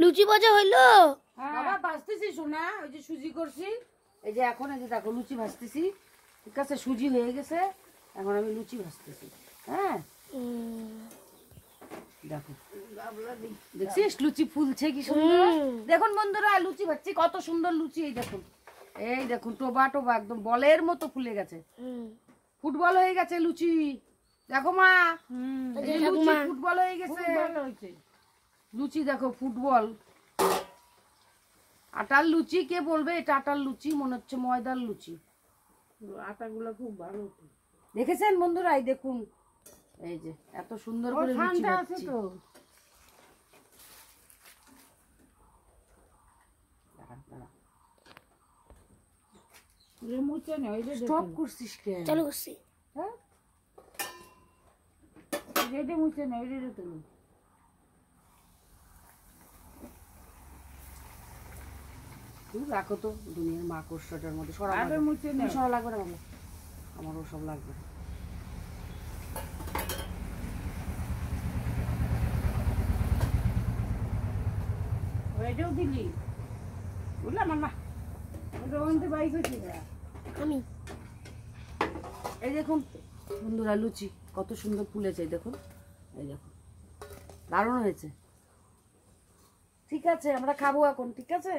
লুচি ভাজা হইলো বাবা ভাজতেছি সোনা, ওই যে সুজি করছি, এই যে এখন এই যে দেখো লুচি ভাজতেছি। ঠিক আছে, সুজি হয়ে গেছে, এখন আমি লুচি ভাজতেছি। হ্যাঁ দেখো, দেখছিস লুচি ফুলছে কি সুন্দর। দেখুন বন্ধুরা, লুচি ভাজছি, কত সুন্দর লুচি। এই দেখুন টোবা টোবা একদম বলের মতো ফুলে গেছে, ফুটবল হয়ে গেছে লুচি। দেখো মা, লুচি ফুটবল হয়ে গেছে। লুচি দেখো ফুটবল, আটার লুচি। কে বলবে এটা আটার লুচি? মনে হচ্ছে ময়দার লুচি। আটাগুলো খুব ভালো দেখেছেন বন্ধুরা। এই দেখুন, এই যে এত সুন্দর করে লুচি ভাজছি। স্টপ করছিস কেন? চালু করছি। হ্যাঁ রেডে মুছে না, রেডে তুমি রাখো তো। দুনিয়ার মাকড়সাটার মধ্যে সরা লাগবে না, আমারও সব লাগবে। দিলি বুঝলাম না, আমি এই দেখুন বন্ধুরা লুচি কত সুন্দর ফুলেছে। দেখুন, এই দেখুন দারুণ হয়েছে। ঠিক আছে, আমরা খাবো এখন। ঠিক আছে।